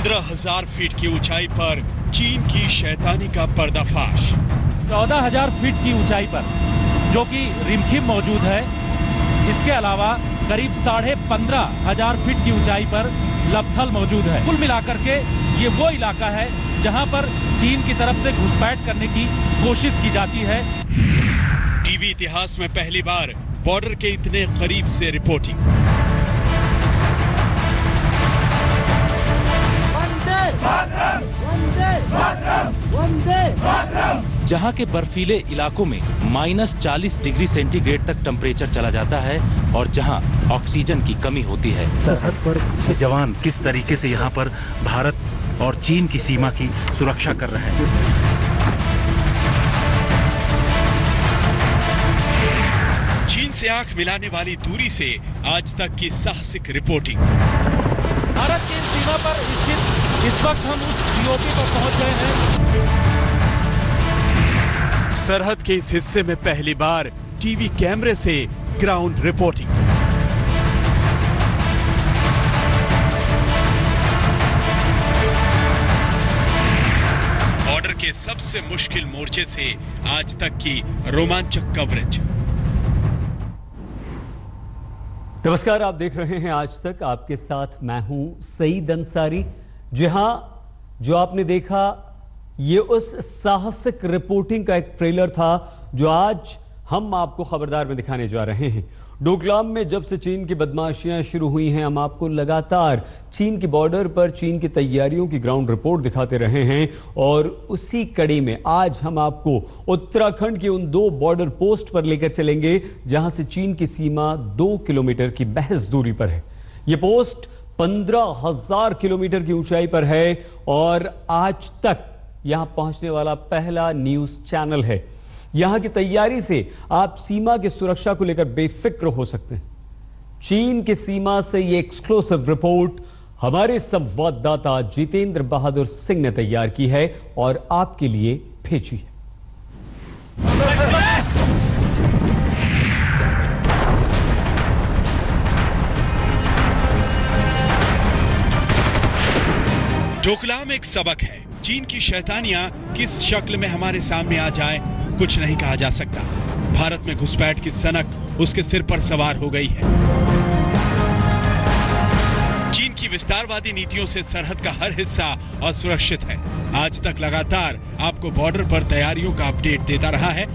15,000 feet की ऊंचाई पर चीन की शैतानी का पर्दाफाश। 14,000 फीट की ऊंचाई पर जो कि रिमखिम मौजूद है, इसके अलावा करीब 15,500 फीट की ऊंचाई पर लपथल मौजूद है। कुल मिलाकर के ये वो इलाका है जहां पर चीन की तरफ से घुसपैठ करने की कोशिश की जाती है। टीवी इतिहास में पहली बार बॉर्डर के इतने करीब से रिपोर्टिंग। जहां के बर्फीले इलाकों में -40 डिग्री सेंटीग्रेड तक टेम्परेचर चला जाता है और जहां ऑक्सीजन की कमी होती है। सरहद पर जवान किस तरीके से यहां पर भारत और चीन की सीमा की सुरक्षा कर रहे हैं। चीन से आंख मिलाने वाली दूरी से आज तक की साहसिक रिपोर्टिंग। भारत चीन सीमा पर स्थित इस वक्त हम उस बीओपी पर पहुंच गए हैं। सरहद के इस हिस्से में पहली बार टीवी कैमरे से ग्राउंड रिपोर्टिंग। बॉर्डर के सबसे मुश्किल मोर्चे से आज तक की रोमांचक कवरेज। नमस्कार, आप देख रहे हैं आज तक। आपके साथ मैं हूं सईद अंसारी। जी हां, जो आपने देखा ये उस साहसिक रिपोर्टिंग का एक ट्रेलर था जो आज हम आपको खबरदार में दिखाने जा रहे हैं। डोकलाम में जब से चीन की बदमाशियां शुरू हुई हैं, हम आपको लगातार चीन की बॉर्डर पर चीन की तैयारियों की ग्राउंड रिपोर्ट दिखाते रहे हैं और उसी कड़ी में आज हम आपको उत्तराखंड के उन 2 बॉर्डर पोस्ट पर लेकर चलेंगे जहां से चीन की सीमा 2 किलोमीटर की महज दूरी पर है। यह पोस्ट 15,000 किलोमीटर की ऊंचाई पर है और आज तक यहां पहुंचने वाला पहला न्यूज चैनल है। यहां की तैयारी से आप सीमा की सुरक्षा को लेकर बेफिक्र हो सकते हैं। चीन की सीमा से यह एक्सक्लूसिव रिपोर्ट हमारे संवाददाता जितेंद्र बहादुर सिंह ने तैयार की है और आपके लिए भेजी है। डोकलाम एक सबक है। चीन की शैतानियां किस शक्ल में हमारे सामने आ जाए कुछ नहीं कहा जा सकता। भारत में घुसपैठ की सनक उसके सिर पर सवार हो गई है। चीन की विस्तारवादी नीतियों से सरहद का हर हिस्सा असुरक्षित है। आज तक लगातार आपको बॉर्डर पर तैयारियों का अपडेट देता रहा है।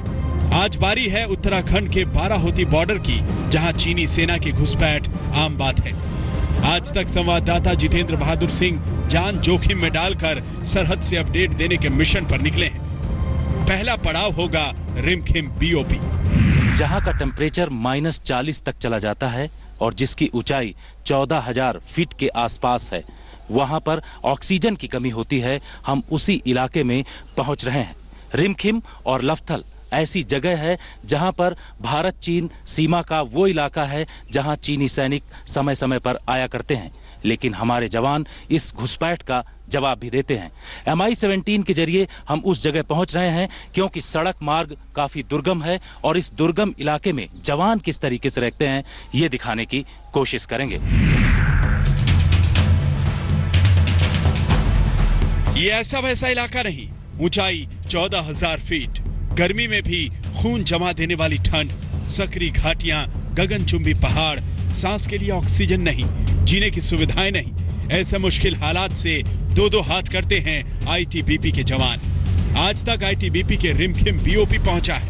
आज बारी है उत्तराखंड के बाराहोती बॉर्डर की, जहां चीनी सेना की घुसपैठ आम बात है। आज तक संवाददाता जितेंद्र बहादुर सिंह जान जोखिम में डालकर सरहद से अपडेट देने के मिशन पर निकले हैं। पहला पड़ाव होगा रिमखिम बीओपी, जहां का टेम्परेचर -40 तक चला जाता है और जिसकी ऊंचाई 14,000 फीट के आसपास है। वहां पर ऑक्सीजन की कमी होती है। हम उसी इलाके में पहुंच रहे हैं। रिमखिम और लपथल ऐसी जगह है जहां पर भारत चीन सीमा का वो इलाका है जहां चीनी सैनिक समय समय पर आया करते हैं, लेकिन हमारे जवान इस घुसपैठ का जवाब भी देते हैं। MI-17 के जरिए हम उस जगह पहुंच रहे हैं क्योंकि सड़क मार्ग काफी दुर्गम है और इस दुर्गम इलाके में जवान किस तरीके से रहते हैं ये दिखाने की कोशिश करेंगे। ये ऐसा वैसा इलाका नहीं। ऊंचाई 14,000 फीट, गर्मी में भी खून जमा देने वाली ठंड, सकरी घाटियां, गगनचुंबी पहाड़, सांस के लिए ऑक्सीजन नहीं, जीने की सुविधाएं नहीं। ऐसे मुश्किल हालात से 2-2 हाथ करते हैं ITBP के जवान। आज तक ITBP के रिमखिम बीओपी पहुंचा है।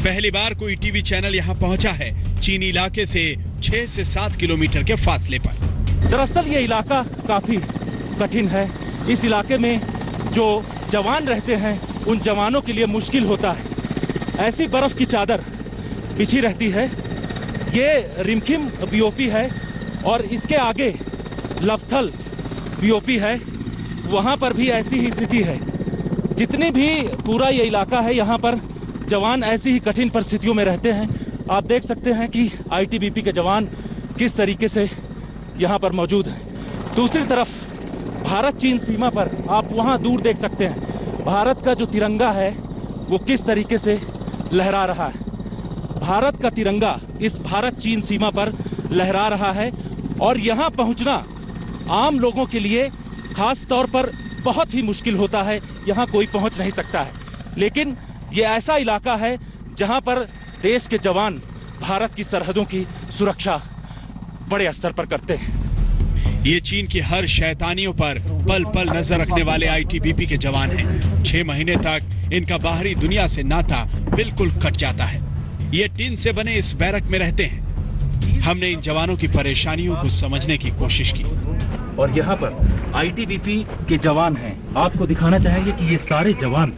पहली बार कोई टीवी चैनल यहां पहुंचा है चीनी इलाके से 6 से 7 किलोमीटर के फासले पर। दरअसल ये इलाका काफी कठिन है। इस इलाके में जो जवान रहते हैं उन जवानों के लिए मुश्किल होता है। ऐसी बर्फ की चादर बिछी रहती है। ये रिमखिम बीओपी है और इसके आगे लपथल बीओपी है। वहाँ पर भी ऐसी ही स्थिति है। जितने भी पूरा ये इलाका है यहाँ पर जवान ऐसी ही कठिन परिस्थितियों में रहते हैं। आप देख सकते हैं कि ITBP के जवान किस तरीके से यहाँ पर मौजूद हैं। दूसरी तरफ भारत चीन सीमा पर आप वहाँ दूर देख सकते हैं भारत का जो तिरंगा है वो किस तरीके से लहरा रहा है। भारत का तिरंगा इस भारत चीन सीमा पर लहरा रहा है और यहाँ पहुँचना आम लोगों के लिए खास तौर पर बहुत ही मुश्किल होता है, यहाँ कोई पहुँच नहीं सकता है। लेकिन ये ऐसा इलाका है जहाँ पर देश के जवान भारत की सरहदों की सुरक्षा बड़े स्तर पर करते हैं। ये चीन की हर शैतानियों पर पल पल नजर रखने वाले आईटीबीपी के जवान हैं। 6 महीने तक इनका बाहरी दुनिया से नाता बिल्कुल कट जाता है। ये टीन से बने इस बैरक में रहते हैं। हमने इन जवानों की परेशानियों को समझने की कोशिश की। और यहाँ पर आईटीबीपी के जवान हैं। आपको दिखाना चाहेंगे कि ये सारे जवान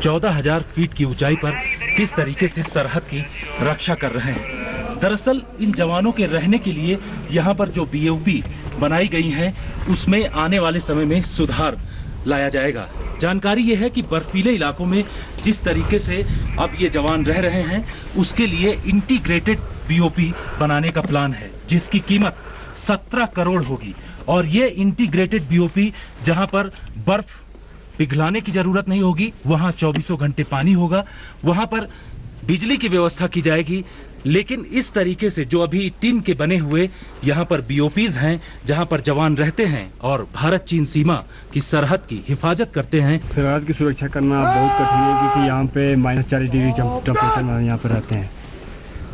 14,000 फीट की ऊंचाई पर किस तरीके से सरहद की रक्षा कर रहे हैं। दरअसल इन जवानों के रहने के लिए यहाँ पर जो बीओपी बनाई गई है उसमें आने वाले समय में सुधार लाया जाएगा। जानकारी यह है कि बर्फीले इलाकों में जिस तरीके से अब ये जवान रह रहे हैं उसके लिए इंटीग्रेटेड बीओपी बनाने का प्लान है, जिसकी कीमत 17 करोड़ होगी। और ये इंटीग्रेटेड बीओपी जहां पर बर्फ पिघलाने की जरूरत नहीं होगी, वहां 24 घंटे पानी होगा, वहां पर बिजली की व्यवस्था की जाएगी। लेकिन इस तरीके से जो अभी टिन के बने हुए यहाँ पर बीओपीज हैं जहाँ पर जवान रहते हैं और भारत चीन सीमा की सरहद की हिफाजत करते हैं। सरहद की सुरक्षा करना बहुत कठिन है क्योंकि यहाँ पे -40 डिग्री टेम्परेचर में यहाँ पे रहते हैं।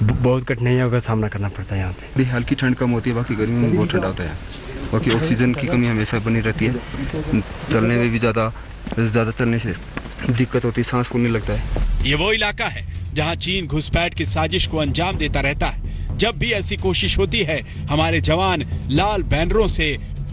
बहुत कठिनाइयों का सामना करना पड़ता है यहाँ पे। हल्की ठंड कम होती है, बाकी गर्मी में बहुत ठंडा होता है। बाकी ऑक्सीजन की कमी हमेशा बनी रहती है। चलने में भी ज़्यादा चलने से दिक्कत होती है, सांस फूलने लगता है। ये वो इलाका है जहां चीन घुसपैठ की साजिश को अंजाम देता रहता है। जब भी ऐसी कोशिश होती है हमारे जवान लाल बैनरों से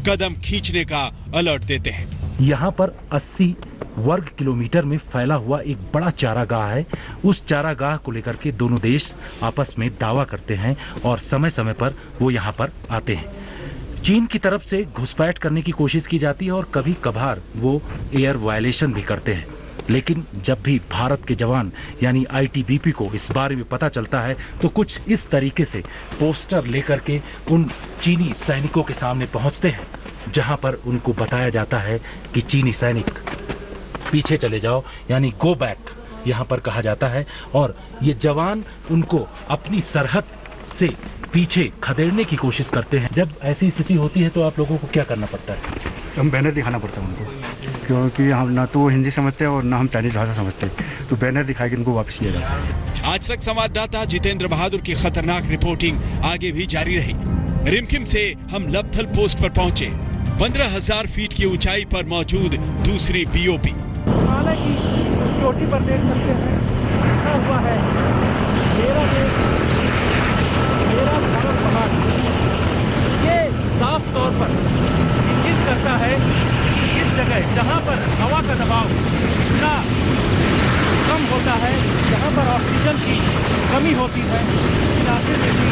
कदम खींचने का अलर्ट देते हैं। यहाँ पर 80 वर्ग किलोमीटर में फैला हुआ एक बड़ा चारागाह है। उस चारागाह को लेकर के दोनों देश आपस में दावा करते हैं और समय समय पर वो यहाँ पर आते हैं। चीन की तरफ से घुसपैठ करने की कोशिश की जाती है और कभी कभार वो एयर वायलेशन भी करते हैं। लेकिन जब भी भारत के जवान यानी आईटीबीपी को इस बारे में पता चलता है तो कुछ इस तरीके से पोस्टर लेकर के उन चीनी सैनिकों के सामने पहुंचते हैं, जहां पर उनको बताया जाता है कि चीनी सैनिक पीछे चले जाओ, यानी गो बैक यहाँ पर कहा जाता है। और ये जवान उनको अपनी सरहद से पीछे खदेड़ने की कोशिश करते हैं। जब ऐसी स्थिति होती है तो आप लोगों को क्या करना पड़ता है? हम बैनर दिखाना पड़ता है उनको, क्योंकि हम ना तो वो हिंदी समझते हैं और ना हम चाइनीज भाषा समझते हैं, तो बैनर दिखा के उनको वापस लिया जाता है। आज तक संवाददाता जितेंद्र बहादुर की खतरनाक रिपोर्टिंग आगे भी जारी रही। रिमखिम से हम लपथल पोस्ट पर पहुंचे। 15,000 फीट की ऊंचाई पर मौजूद दूसरी बीओपी। हिमालय की चोटी पर देख सकते हैं लिखा हुआ है मेरा देश मेरा भारत महान। ये साफ तौर पर इंगित करता है कि इस जगह जहाँ पर हवा का दबाव इतना कम होता है, जहाँ पर ऑक्सीजन की कमी होती है, इलाके में भी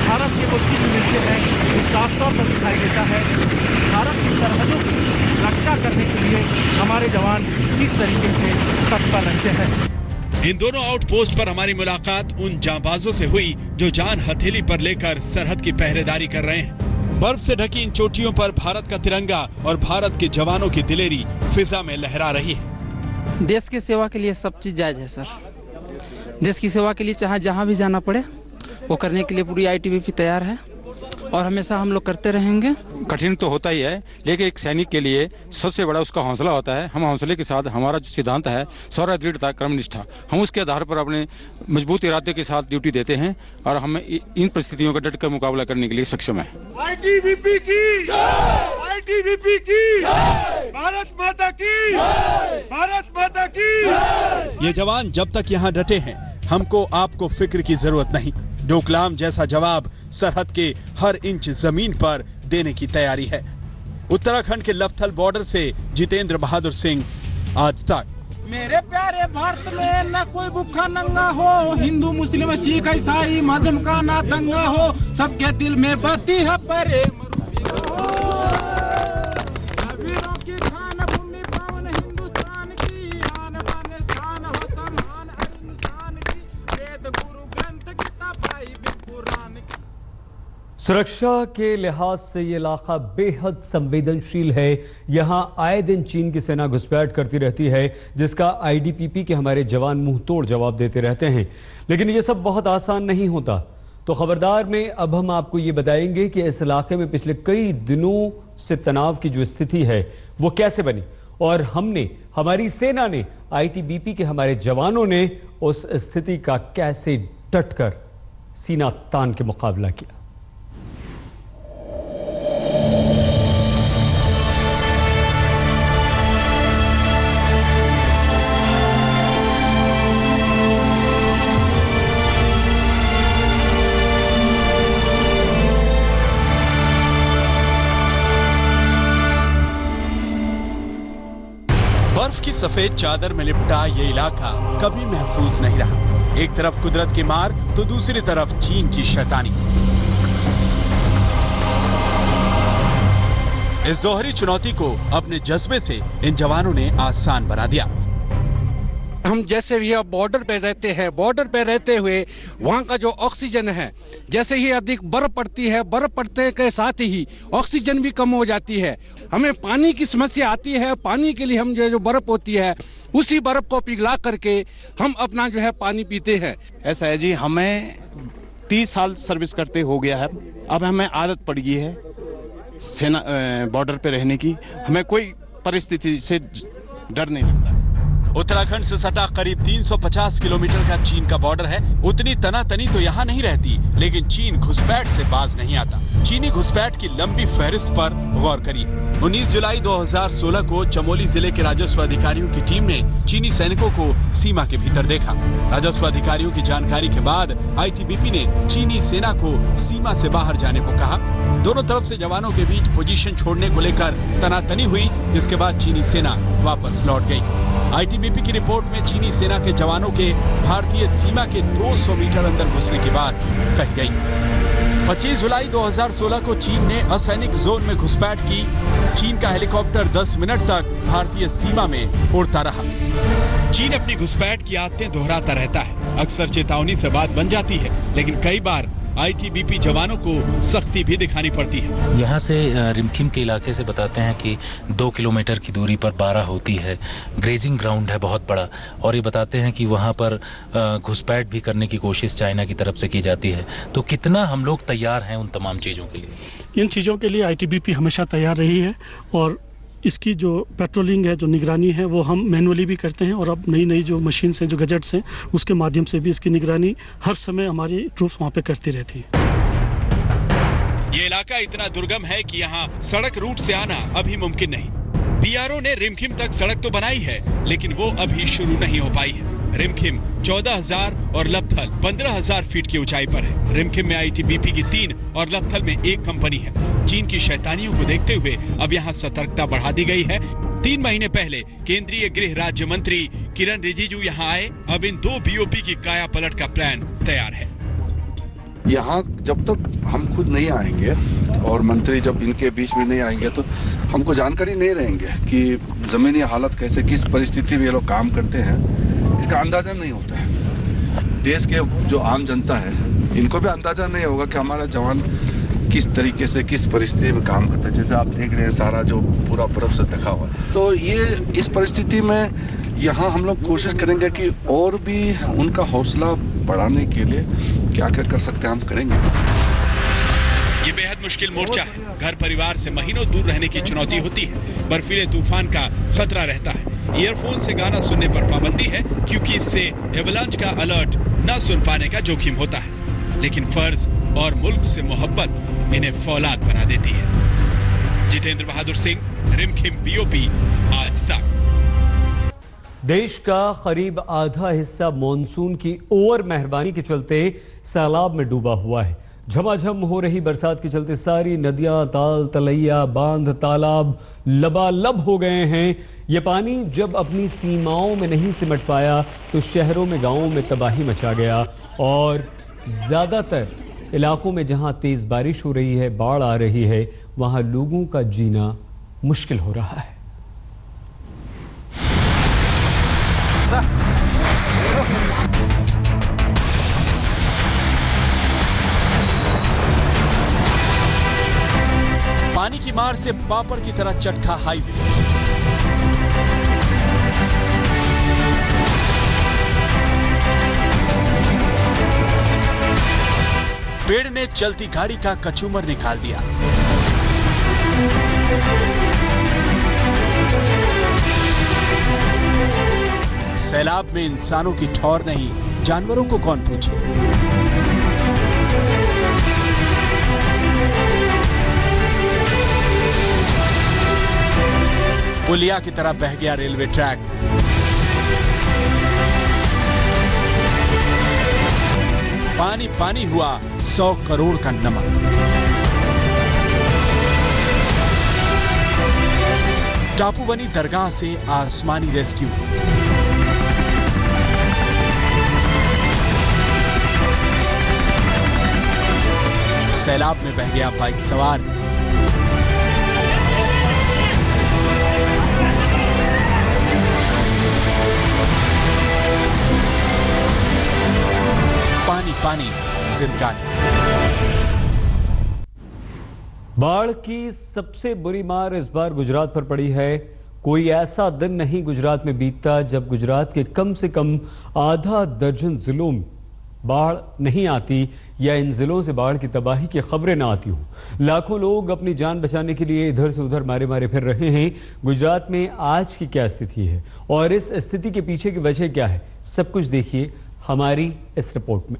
भारत के वो चिन्ह मिलते हैं। ये साफ तौर पर दिखाई देता है भारत की सरहदों की रक्षा करने के लिए हमारे जवान किस तरीके से तत्पर रहते हैं। इन दोनों आउटपोस्ट पर हमारी मुलाकात उन जांबाजों से हुई जो जान हथेली पर लेकर सरहद की पहरेदारी कर रहे हैं। बर्फ से ढकी इन चोटियों पर भारत का तिरंगा और भारत के जवानों की दिलेरी फिजा में लहरा रही है। देश की सेवा के लिए सब चीज़ जायज है सर। देश की सेवा के लिए चाहे जहाँ भी जाना पड़े वो करने के लिए पूरी आईटीबीपी तैयार है और हमेशा हम लोग करते रहेंगे। कठिन तो होता ही है, लेकिन एक सैनिक के लिए सबसे बड़ा उसका हौसला होता है। हम हौसले के साथ हमारा जो सिद्धांत है शौर्य, दृढ़ता, कर्मनिष्ठा, हम उसके आधार पर अपने मजबूत इरादे के साथ ड्यूटी देते हैं और हम इन परिस्थितियों का डटकर मुकाबला करने के लिए सक्षम है। आईटीबीपी की जय! आईटीबीपी की जय! भारत माता की जय! भारत माता की जय! ये जवान जब तक यहाँ डटे हैं हमको आपको फिक्र की जरूरत नहीं। डोकलाम जैसा जवाब सरहद के हर इंच जमीन पर देने की तैयारी है। उत्तराखंड के लपथल बॉर्डर से जितेंद्र बहादुर सिंह, आज तक। मेरे प्यारे भारत में न कोई भूखा नंगा हो, हिंदू मुस्लिम सिख ईसाई मजहब का ना दंगा हो, सबके दिल में बत्ती है प्रेम। सुरक्षा के लिहाज से ये इलाका बेहद संवेदनशील है। यहाँ आए दिन चीन की सेना घुसपैठ करती रहती है, जिसका आईटीबीपी के हमारे जवान मुंह तोड़ जवाब देते रहते हैं। लेकिन ये सब बहुत आसान नहीं होता। तो खबरदार में अब हम आपको ये बताएंगे कि इस इलाके में पिछले कई दिनों से तनाव की जो स्थिति है वो कैसे बनी, और हमारी सेना ने, आईटीबीपी के हमारे जवानों ने उस स्थिति का कैसे डटकर सीना तान के मुकाबला किया। बर्फ की सफेद चादर में लिपटा ये इलाका कभी महफूज नहीं रहा। एक तरफ कुदरत की मार तो दूसरी तरफ चीन की शैतानी। इस दोहरी चुनौती को अपने जज्बे से इन जवानों ने आसान बना दिया। हम जैसे भी बॉर्डर पे रहते हैं, बॉर्डर पे रहते हुए वहाँ का जो ऑक्सीजन है, जैसे ही अधिक बर्फ पड़ती है, बर्फ पड़ने के साथ ही ऑक्सीजन भी कम हो जाती है। हमें पानी की समस्या आती है। पानी के लिए हम जो बर्फ होती है उसी बर्फ को पिघला करके हम अपना जो है पानी पीते हैं। ऐसा है जी, हमें 30 साल सर्विस करते हो गया है। अब हमें आदत पड़ गई है सेना बॉर्डर पे रहने की। हमें कोई परिस्थिति से डर नहीं लगता। उत्तराखंड से सटा करीब 350 किलोमीटर का चीन का बॉर्डर है। उतनी तनातनी तो यहाँ नहीं रहती, लेकिन चीन घुसपैठ से बाज नहीं आता। चीनी घुसपैठ की लंबी फहरिस्त पर गौर करिए। 19 जुलाई 2016 को चमोली जिले के राजस्व अधिकारियों की टीम ने चीनी सैनिकों को सीमा के भीतर देखा। राजस्व अधिकारियों की जानकारी के बाद आईटीबीपी ने चीनी सेना को सीमा से बाहर जाने को कहा। दोनों तरफ से जवानों के बीच पोजीशन छोड़ने को लेकर तनातनी हुई, जिसके बाद चीनी सेना वापस लौट गई। आईटीबीपी की रिपोर्ट में चीनी सेना के जवानों के भारतीय सीमा के 200 मीटर अंदर घुसने की बात कही गई। 25 जुलाई 2016 को चीन ने असैनिक जोन में घुसपैठ की। चीन का हेलीकॉप्टर 10 मिनट तक भारतीय सीमा में उड़ता रहा। चीन अपनी घुसपैठ की आदतें दोहराता रहता है। अक्सर चेतावनी से बात बन जाती है, लेकिन कई बार आईटीबीपी जवानों को सख्ती भी दिखानी पड़ती है। यहाँ से रिमखिम के इलाके से बताते हैं कि 2 किलोमीटर की दूरी पर बारा होती है। ग्रेजिंग ग्राउंड है बहुत बड़ा, और ये बताते हैं कि वहाँ पर घुसपैठ भी करने की कोशिश चाइना की तरफ से की जाती है। तो कितना हम लोग तैयार हैं उन तमाम चीज़ों के लिए? इन चीज़ों के लिए आईटीबीपी हमेशा तैयार रही है, और इसकी जो पेट्रोलिंग है, जो निगरानी है, वो हम मैनुअली भी करते हैं। और अब नई नई जो मशीन से, जो गजेट्स हैं, उसके माध्यम से भी इसकी निगरानी हर समय हमारी ट्रूप्स वहाँ पे करती रहती है। ये इलाका इतना दुर्गम है कि यहाँ सड़क रूट से आना अभी मुमकिन नहीं। बीआरओ ने रिमखिम तक सड़क तो बनाई है, लेकिन वो अभी शुरू नहीं हो पाई है। रिमखिम 14,000 और लपथल 15,000 फीट की ऊंचाई पर है। रिमखिम में आईटीबीपी की 3 और लपथल में 1 कंपनी है। चीन की शैतानियों को देखते हुए अब यहाँ सतर्कता बढ़ा दी गई है। 3 महीने पहले केंद्रीय गृह राज्य मंत्री किरण रिजिजू यहाँ आए। अब इन 2 बीओपी की काया पलट का प्लान तैयार है। यहाँ जब तक हम खुद नहीं आएंगे और मंत्री जब इनके बीच में नहीं आएंगे, तो हमको जानकारी नहीं रहेंगे कि जमीनी हालत कैसे, किस परिस्थिति में ये लोग काम करते हैं, इसका अंदाजा नहीं होता है। देश के जो आम जनता है, इनको भी अंदाजा नहीं होगा कि हमारा जवान किस तरीके से, किस परिस्थिति में काम करता है। जैसे आप देख रहे हैं, सारा जो पूरा बर्फ से ढका हुआ है। तो ये इस परिस्थिति में यहाँ हम लोग कोशिश करेंगे कि और भी उनका हौसला बढ़ाने के लिए क्या क्या कर सकते हैं, हम करेंगे। ये बेहद मुश्किल मोर्चा है। घर परिवार से महीनों दूर रहने की चुनौती होती है। बर्फीले तूफान का खतरा रहता है। ईयरफोन से गाना सुनने पर पाबंदी है, क्योंकि इससे एवलांच का अलर्ट न सुन पाने का जोखिम होता है। लेकिन फर्ज और मुल्क से मोहब्बत इन्हें फौलाद बना देती है। जितेंद्र बहादुर सिंह, रिमखिम बीओपी, आज तक। देश का करीब आधा हिस्सा मॉनसून की ओवर मेहरबानी के चलते सैलाब में डूबा हुआ है। झमाझम हो रही बरसात के चलते सारी नदियां, ताल तलैया, बांध, तालाब लबालब हो गए हैं। ये पानी जब अपनी सीमाओं में नहीं सिमट पाया तो शहरों में, गांवों में तबाही मचा गया, और ज़्यादातर इलाकों में जहां तेज़ बारिश हो रही है, बाढ़ आ रही है, वहां लोगों का जीना मुश्किल हो रहा है। पानी की मार से पापड़ की तरह चटका हाईवे। पेड़ ने चलती गाड़ी का कचूमर निकाल दिया। सैलाब में इंसानों की ठौर नहीं, जानवरों को कौन पूछे। पुलिया की तरह बह गया रेलवे ट्रैक। पानी पानी हुआ 100 करोड़ का नमक। टापू बनी दरगाह से आसमानी रेस्क्यू। सैलाब में बह गया बाइक सवार। पानी पानी जिंदगानी। बाढ़ की सबसे बुरी मार इस बार गुजरात पर पड़ी है। कोई ऐसा दिन नहीं गुजरात में बीतता जब गुजरात के कम से कम आधा दर्जन जिलों में बाढ़ नहीं आती या इन जिलों से बाढ़ की तबाही की खबरें ना आती हों। लाखों लोग अपनी जान बचाने के लिए इधर से उधर मारे मारे फिर रहे हैं। गुजरात में आज की क्या स्थिति है और इस स्थिति के पीछे की वजह क्या है, सब कुछ देखिए हमारी इस रिपोर्ट में।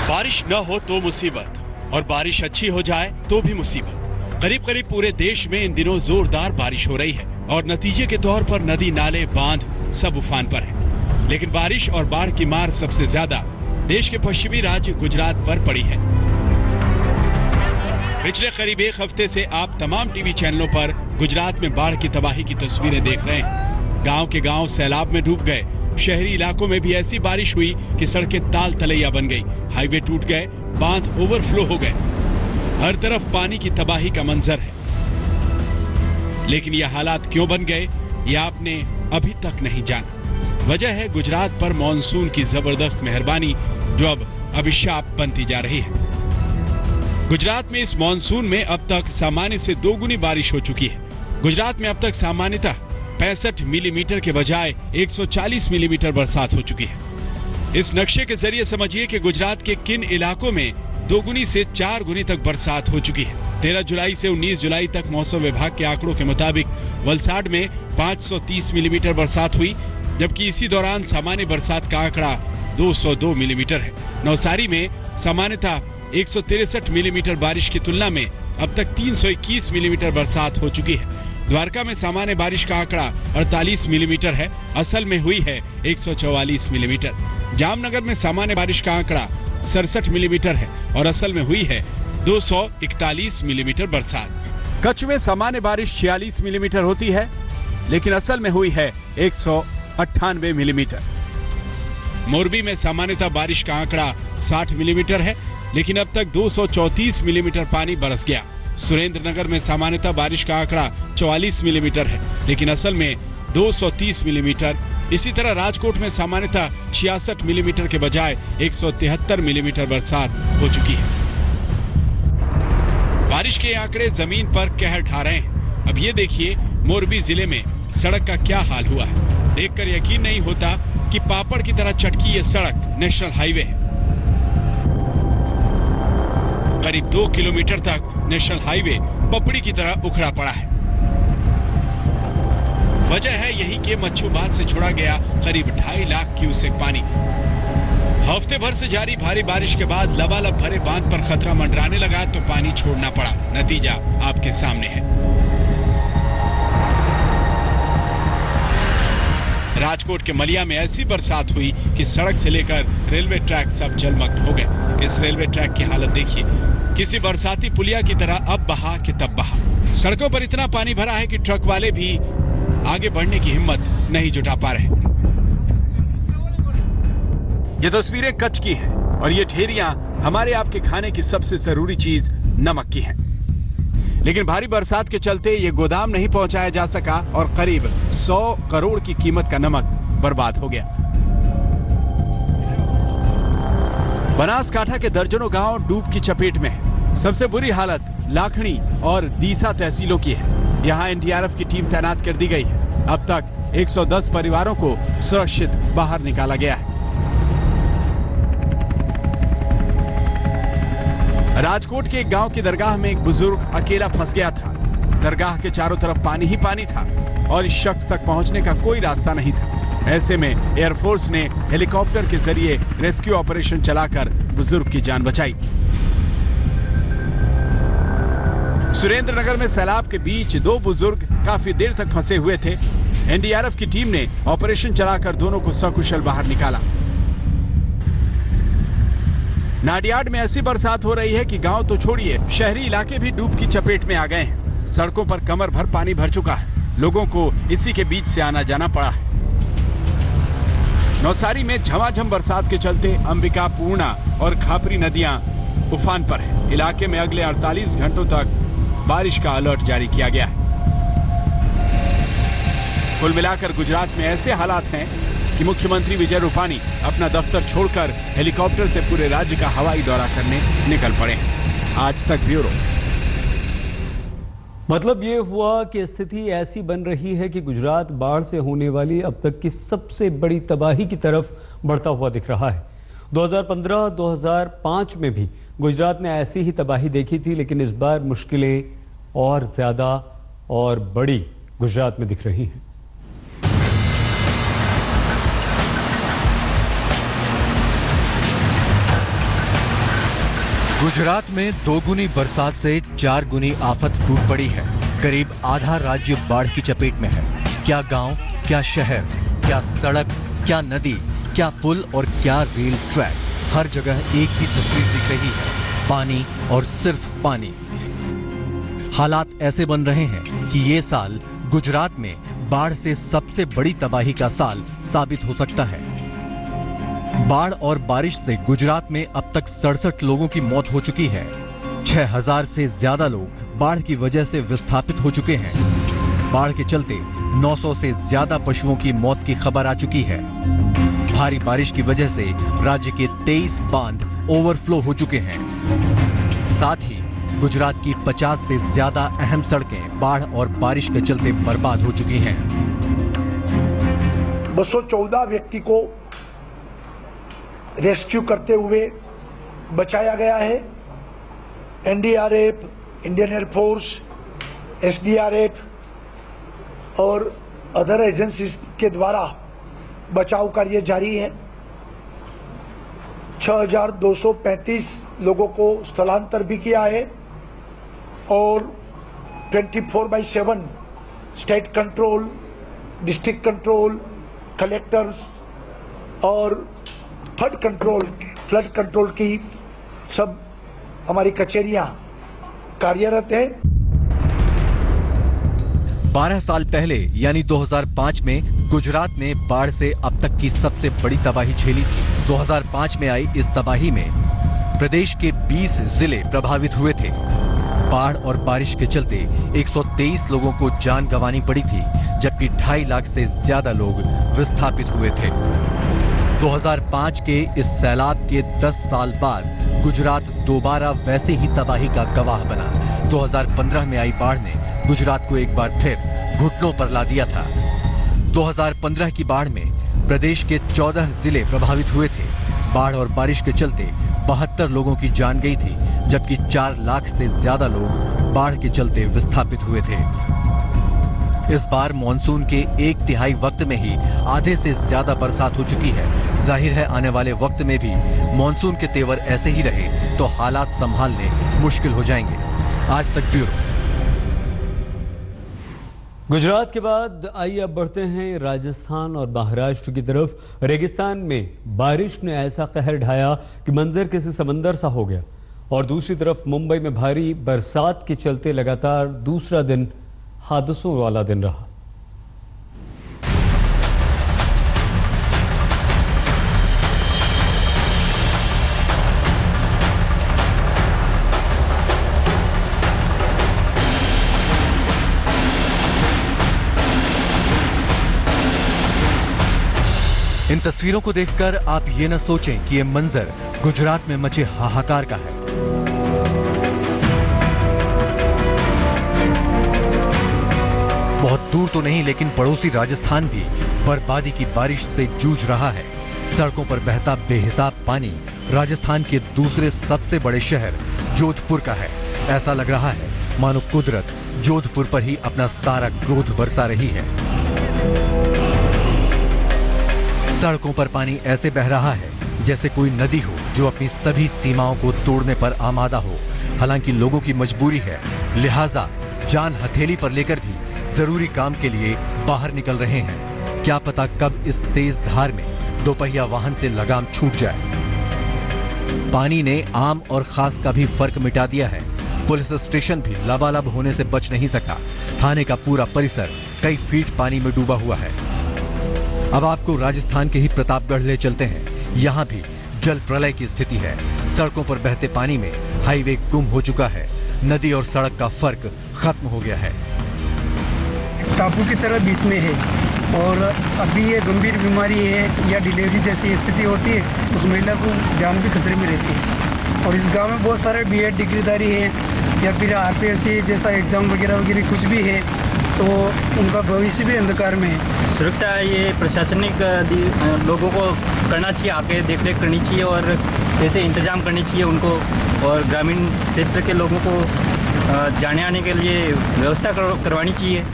बारिश न हो तो मुसीबत और बारिश अच्छी हो जाए तो भी मुसीबत। करीब करीब पूरे देश में इन दिनों जोरदार बारिश हो रही है और नतीजे के तौर पर नदी नाले बांध सब उफान पर है। लेकिन बारिश और बाढ़ की मार सबसे ज्यादा देश के पश्चिमी राज्य गुजरात पर पड़ी है। पिछले करीब एक हफ्ते से आप तमाम टीवी चैनलों पर गुजरात में बाढ़ की तबाही की तस्वीरें देख रहे हैं। गांव के गांव सैलाब में डूब गए। शहरी इलाकों में भी ऐसी बारिश हुई कि सड़कें ताल तलैया बन गई, हाईवे टूट गए, बांध ओवरफ्लो हो गए। हर तरफ पानी की तबाही का मंजर है। लेकिन यह हालात क्यों बन गए, ये आपने अभी तक नहीं जाना। वजह है गुजरात पर मॉनसून की जबरदस्त मेहरबानी जो अब अभिशाप बनती जा रही है। गुजरात में इस मॉनसून में अब तक सामान्य से 2 गुनी बारिश हो चुकी है। गुजरात में अब तक सामान्यतः 65 मिलीमीटर के बजाय 140 मिलीमीटर बरसात हो चुकी है। इस नक्शे के जरिए समझिए कि गुजरात के किन इलाकों में 2 गुनी से 4 गुनी तक बरसात हो चुकी है। 13 जुलाई से 19 जुलाई तक मौसम विभाग के आंकड़ों के मुताबिक वलसाड में 530 मिलीमीटर बरसात हुई, जबकि इसी दौरान सामान्य बरसात का आंकड़ा 202 मिलीमीटर है। नवसारी में सामान्यतः 163 मिलीमीटर बारिश की तुलना में अब तक 321 मिलीमीटर बरसात हो चुकी है। द्वारका में सामान्य बारिश का आंकड़ा 48 मिलीमीटर है, असल में हुई है 144 मिलीमीटर। जामनगर में सामान्य बारिश का आंकड़ा 67 मिलीमीटर है और असल में हुई है 241 मिलीमीटर बरसात। कच्छ में सामान्य बारिश 46 मिलीमीटर होती है, लेकिन असल में हुई है 198 मिलीमीटर। मोरबी में सामान्यतः बारिश का आंकड़ा 60 मिलीमीटर है, लेकिन अब तक 234 मिलीमीटर पानी बरस गया। सुरेंद्रनगर में सामान्यतः बारिश का आंकड़ा 44 मिलीमीटर है, लेकिन असल में 230 मिलीमीटर। इसी तरह राजकोट में सामान्यतः 66 मिलीमीटर के बजाय 173 मिलीमीटर बरसात हो चुकी है। बारिश के आंकड़े जमीन पर कहर ढा रहे हैं। अब ये देखिए मोरबी जिले में सड़क का क्या हाल हुआ है। देखकर यकीन नहीं होता कि पापड़ की तरह चटकी ये सड़क नेशनल हाईवे है। करीब 2 किलोमीटर तक नेशनल हाईवे पपड़ी की तरह उखड़ा पड़ा है। वजह है यही कि मच्छू बांध से छोड़ा गया करीब 2.5 लाख क्यूसेक पानी। हफ्ते भर से जारी भारी बारिश के बाद लबालब भरे बांध पर खतरा मंडराने लगा तो पानी छोड़ना पड़ा। नतीजा आपके सामने है। राजकोट के मलिया में ऐसी बरसात हुई कि सड़क से लेकर रेलवे ट्रैक सब जलमग्न हो गए। इस रेलवे ट्रैक की हालत देखिए, किसी बरसाती पुलिया की तरह अब बहा कि तब बहा। सड़कों पर इतना पानी भरा है कि ट्रक वाले भी आगे बढ़ने की हिम्मत नहीं जुटा पा रहे। ये तस्वीरें कच्छ की हैं और ये ढेरियां हमारे आपके खाने की सबसे जरूरी चीज नमक की हैं। लेकिन भारी बरसात के चलते ये गोदाम नहीं पहुंचाया जा सका और करीब 100 करोड़ की कीमत का नमक बर्बाद हो गया। बनासकांठा के दर्जनों गांव डूब की चपेट में है। सबसे बुरी हालत लाखनी और दीसा तहसीलों की है। यहां एनडीआरएफ की टीम तैनात कर दी गई है। अब तक 110 परिवारों को सुरक्षित बाहर निकाला गया है। राजकोट के एक गांव की दरगाह में एक बुजुर्ग अकेला फंस गया था। दरगाह के चारों तरफ पानी ही पानी था और इस शख्स तक पहुंचने का कोई रास्ता नहीं था। ऐसे में एयरफोर्स ने हेलीकॉप्टर के जरिए रेस्क्यू ऑपरेशन चलाकर बुजुर्ग की जान बचाई। सुरेंद्रनगर में सैलाब के बीच दो बुजुर्ग काफी देर तक फंसे हुए थे। एनडीआरएफ की टीम ने ऑपरेशन चलाकर दोनों को सकुशल बाहर निकाला। नाडियाड में ऐसी बरसात हो रही है कि गांव तो छोड़िए, शहरी इलाके भी डूब की चपेट में आ गए हैं। सड़कों पर कमर भर पानी भर चुका है। लोगों को इसी के बीच से आना जाना पड़ा है। नौसारी में झमाझम बरसात के चलते अंबिका, पूर्णा और खापरी नदियां उफान पर हैं। इलाके में अगले 48 घंटों तक बारिश का अलर्ट जारी किया गया है। कुल मिलाकर गुजरात में ऐसे हालात हैं कि मुख्यमंत्री विजय रूपानी अपना दफ्तर छोड़कर हेलीकॉप्टर से पूरे राज्य का हवाई दौरा करने निकल पड़े हैं। आज तक ब्यूरो। मतलब ये हुआ कि स्थिति ऐसी बन रही है कि गुजरात बाढ़ से होने वाली अब तक की सबसे बड़ी तबाही की तरफ बढ़ता हुआ दिख रहा है। 2015-2005 में भी गुजरात ने ऐसी ही तबाही देखी थी, लेकिन इस बार मुश्किलें और ज्यादा और बड़ी गुजरात में दिख रही हैं। गुजरात में 2 गुनी बरसात से 4 गुनी आफत टूट पड़ी है। करीब आधा राज्य बाढ़ की चपेट में है। क्या गांव, क्या शहर, क्या सड़क, क्या नदी, क्या पुल और क्या रेल ट्रैक, हर जगह एक ही तस्वीर दिख रही है, पानी और सिर्फ पानी। हालात ऐसे बन रहे हैं कि ये साल गुजरात में बाढ़ से सबसे बड़ी तबाही का साल साबित हो सकता है। बाढ़ और बारिश से गुजरात में अब तक 67 लोगों की मौत हो चुकी है। 6000 से ज्यादा लोग बाढ़ की वजह से विस्थापित हो चुके हैं। बाढ़ के चलते 900 से ज्यादा पशुओं की मौत की खबर आ चुकी है। भारी बारिश की वजह से राज्य के 23 बांध ओवरफ्लो हो चुके हैं। साथ ही गुजरात की 50 से ज्यादा अहम सड़कें बाढ़ और बारिश के चलते बर्बाद हो चुकी हैं। 214 व्यक्ति को रेस्क्यू करते हुए बचाया गया है। एनडीआरएफ, इंडियन एयरफोर्स, एसडीआरएफ और अदर एजेंसीज के द्वारा बचाव कार्य जारी है। 6235 लोगों को स्थलांतर भी किया है और 24/7 state control, district control, collectors और फ्लड कंट्रोल की सब हमारी कचहरियां कार्यरत है। 12 साल पहले यानी 2005 में गुजरात ने बाढ़ से अब तक की सबसे बड़ी तबाही झेली थी। 2005 में आई इस तबाही में प्रदेश के 20 जिले प्रभावित हुए थे। बाढ़ और बारिश के चलते 123 लोगों को जान गंवानी पड़ी थी, जबकि 2.5 लाख से ज्यादा लोग विस्थापित हुए थे। 2005 के इस सैलाब के 10 साल बाद गुजरात दोबारा वैसे ही तबाही का गवाह बना। 2015 में आई बाढ़ ने गुजरात को एक बार फिर घुटनों पर ला दिया था। 2015 की बाढ़ में प्रदेश के 14 जिले प्रभावित हुए थे। बाढ़ और बारिश के चलते 72 लोगों की जान गई थी, जबकि 4 लाख से ज्यादा लोग बाढ़ के चलते विस्थापित हुए थे। इस बार मॉनसून के 1/3 वक्त में ही आधे से ज्यादा बरसात हो चुकी है। जाहिर है आने वाले वक्त में भी मॉनसून के तेवर ऐसे ही रहे तो हालात संभालने मुश्किल हो जाएंगे। आज तक ब्यूरो। गुजरात के बाद आइए अब बढ़ते हैं राजस्थान और महाराष्ट्र की तरफ। रेगिस्तान में बारिश ने ऐसा कहर ढाया कि मंजर किसी समंदर सा हो गया। और दूसरी तरफ मुंबई में भारी बरसात के चलते लगातार दूसरा दिन हादसों वाला दिन रहा। इन तस्वीरों को देखकर आप ये न सोचें कि ये मंजर गुजरात में मचे हाहाकार का है। बहुत दूर तो नहीं, लेकिन पड़ोसी राजस्थान भी बर्बादी की बारिश से जूझ रहा है। सड़कों पर बहता बेहिसाब पानी राजस्थान के दूसरे सबसे बड़े शहर जोधपुर का है। ऐसा लग रहा है मानो कुदरत जोधपुर पर ही अपना सारा क्रोध बरसा रही है। सड़कों पर पानी ऐसे बह रहा है जैसे कोई नदी हो जो अपनी सभी सीमाओं को तोड़ने पर आमादा हो। हालांकि लोगों की मजबूरी है, लिहाजा जान हथेली पर लेकर भी जरूरी काम के लिए बाहर निकल रहे हैं। क्या पता कब इस तेज धार में दोपहिया वाहन से लगाम छूट जाए। पानी ने आम और खास का भी फर्क मिटा दिया है। पुलिस स्टेशन भी लबालब होने से बच नहीं सका। थाने का पूरा परिसर कई फीट पानी में डूबा हुआ है। अब आपको राजस्थान के ही प्रतापगढ़ ले चलते हैं। यहाँ भी जल प्रलय की स्थिति है। सड़कों पर बहते पानी में हाईवे गुम हो चुका है। नदी और सड़क का फर्क खत्म हो गया है। टापू की तरह बीच में है और अभी ये गंभीर बीमारी है या डिलीवरी जैसी स्थिति होती है, उस महिला को जान भी खतरे में रहती है। और इस गांव में बहुत सारे बीएड डिग्रीधारी हैं या फिर आरपीएससी जैसा एग्जाम वगैरह कुछ भी है, तो उनका भविष्य भी अंधकार में है। सुरक्षा ये प्रशासनिक लोगों को करना चाहिए, आके देख रेख करनी चाहिए और ऐसे इंतजाम करनी चाहिए उनको, और ग्रामीण क्षेत्र के लोगों को जाने आने के लिए व्यवस्था करवानी चाहिए।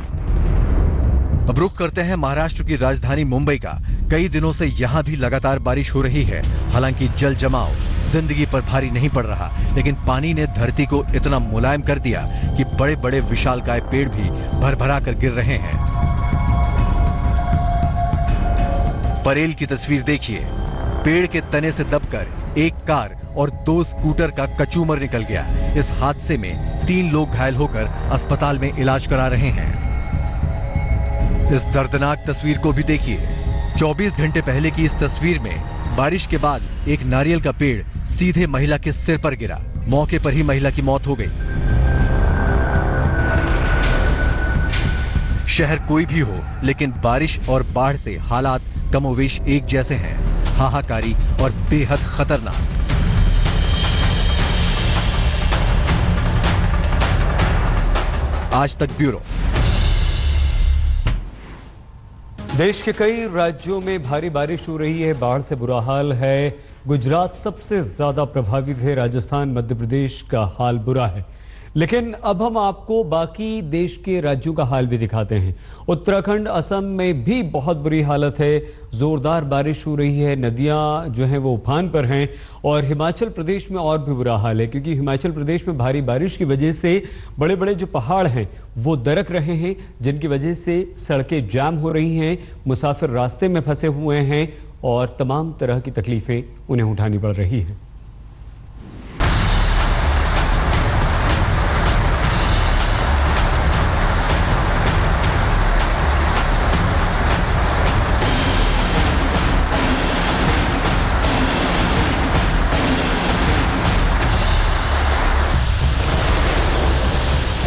अब रुख करते हैं महाराष्ट्र की राजधानी मुंबई का। कई दिनों से यहाँ भी लगातार बारिश हो रही है। हालांकि जल जमाव जिंदगी पर भारी नहीं पड़ रहा, लेकिन पानी ने धरती को इतना मुलायम कर दिया कि बड़े बड़े विशालकाय पेड़ भी भरभरा कर गिर रहे हैं। परेल की तस्वीर देखिए। पेड़ के तने से दबकर एक कार और 2 स्कूटर का कचूमर निकल गया। इस हादसे में 3 लोग घायल होकर अस्पताल में इलाज करा रहे हैं। इस दर्दनाक तस्वीर को भी देखिए। 24 घंटे पहले की इस तस्वीर में बारिश के बाद एक नारियल का पेड़ सीधे महिला के सिर पर गिरा। मौके पर ही महिला की मौत हो गई। शहर कोई भी हो, लेकिन बारिश और बाढ़ से हालात कमोवेश एक जैसे हैं, हाहाकारी और बेहद खतरनाक। आज तक ब्यूरो। देश के कई राज्यों में भारी बारिश हो रही है, बाढ़ से बुरा हाल है। गुजरात सबसे ज्यादा प्रभावित है, राजस्थान मध्य प्रदेश का हाल बुरा है। लेकिन अब हम आपको बाकी देश के राज्यों का हाल भी दिखाते हैं। उत्तराखंड, असम में भी बहुत बुरी हालत है, जोरदार बारिश हो रही है, नदियां जो हैं वो उफान पर हैं। और हिमाचल प्रदेश में और भी बुरा हाल है, क्योंकि हिमाचल प्रदेश में भारी बारिश की वजह से बड़े बड़े जो पहाड़ हैं वो दरक रहे हैं, जिनकी वजह से सड़कें जाम हो रही हैं, मुसाफिर रास्ते में फंसे हुए हैं और तमाम तरह की तकलीफें उन्हें उठानी पड़ रही हैं।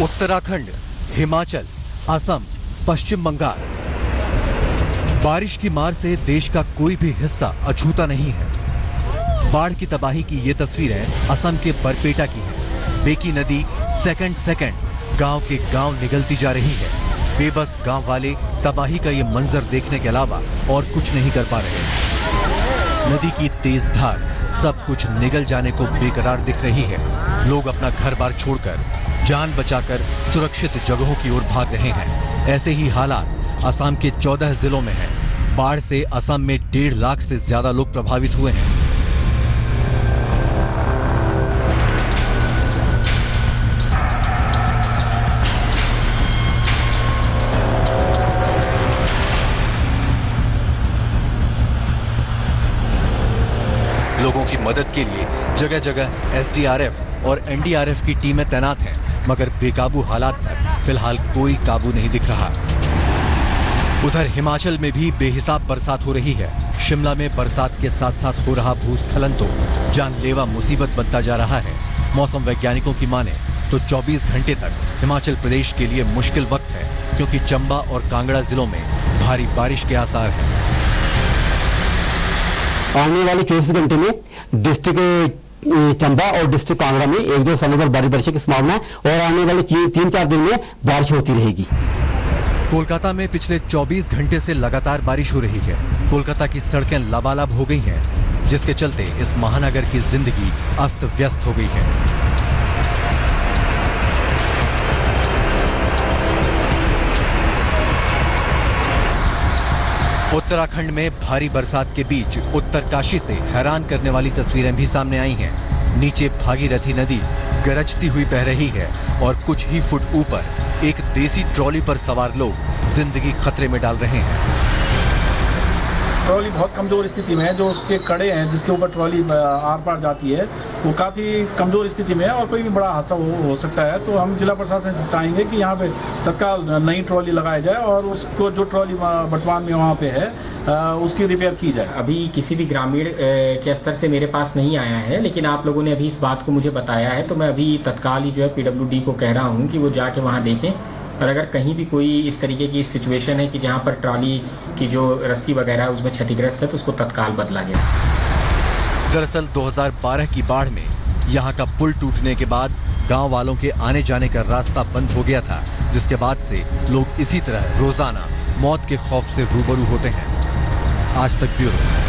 उत्तराखंड, हिमाचल, असम, पश्चिम बंगाल। बारिश की मार से देश का कोई भी हिस्सा अछूता नहीं है। बाढ़ की तबाही की ये तस्वीरें असम के बरपेटा की है। बेकी नदी सेकंड गांव के गांव निगलती जा रही है। बेबस गांव वाले तबाही का ये मंजर देखने के अलावा और कुछ नहीं कर पा रहे। नदी की तेज धार सब कुछ निगल जाने को बेकरार दिख रही है। लोग अपना घर बार छोड़कर जान बचाकर सुरक्षित जगहों की ओर भाग रहे हैं। ऐसे ही हालात असम के 14 जिलों में हैं। बाढ़ से असम में 1.5 लाख से ज्यादा लोग प्रभावित हुए हैं। लोगों की मदद के लिए जगह जगह एसडीआरएफ और एनडीआरएफ की टीमें तैनात हैं, मगर बेकाबू हालात पर फिलहाल कोई काबू नहीं दिख रहा। उधर हिमाचल में भी बेहिसाब बरसात हो रही है। शिमला में बरसात के साथ साथ हो रहा भूस्खलन तो जानलेवा मुसीबत बनता जा रहा है। मौसम वैज्ञानिकों की माने तो 24 घंटे तक हिमाचल प्रदेश के लिए मुश्किल वक्त है, क्योंकि चंबा और कांगड़ा जिलों में भारी बारिश के आसार हैं। आने वाले 24 घंटे में डिस्ट्रिक्ट चंबा और डिस्ट्रिक्ट कांगड़ा में 1-2 स्थानों पर भारी बारिश की संभावना है और आने वाले 3-4 दिन में बारिश होती रहेगी। कोलकाता में पिछले 24 घंटे से लगातार बारिश हो रही है। कोलकाता की सड़कें लबालब हो गई हैं, जिसके चलते इस महानगर की जिंदगी अस्त व्यस्त हो गई है। उत्तराखंड में भारी बरसात के बीच उत्तरकाशी से हैरान करने वाली तस्वीरें भी सामने आई हैं। नीचे भागीरथी नदी गरजती हुई बह रही है और कुछ ही फुट ऊपर एक देसी ट्रॉली पर सवार लोग जिंदगी खतरे में डाल रहे हैं। ट्रॉली बहुत कमजोर स्थिति में है। जो उसके कड़े हैं जिसके ऊपर ट्रॉली आर पार जाती है वो काफ़ी कमजोर स्थिति में है और कोई भी बड़ा हादसा हो सकता है। तो हम जिला प्रशासन से चाहेंगे कि यहाँ पे तत्काल नई ट्रॉली लगाई जाए और उसको जो ट्रॉली वर्तमान में वहाँ पे है उसकी रिपेयर की जाए। अभी किसी भी ग्रामीण के स्तर से मेरे पास नहीं आया है, लेकिन आप लोगों ने अभी इस बात को मुझे बताया है तो मैं अभी तत्काल ही जो है PWD को कह रहा हूँ कि वो जाके वहाँ देखें और अगर कहीं भी कोई इस तरीके की सिचुएशन है कि जहाँ पर ट्रॉली की जो रस्सी वगैरह है उसमें क्षतिग्रस्त है तो उसको तत्काल बदला जाए। दरअसल 2012 की बाढ़ में यहाँ का पुल टूटने के बाद गांव वालों के आने जाने का रास्ता बंद हो गया था, जिसके बाद से लोग इसी तरह रोजाना मौत के खौफ से रूबरू होते हैं। आज तक ब्यूरो।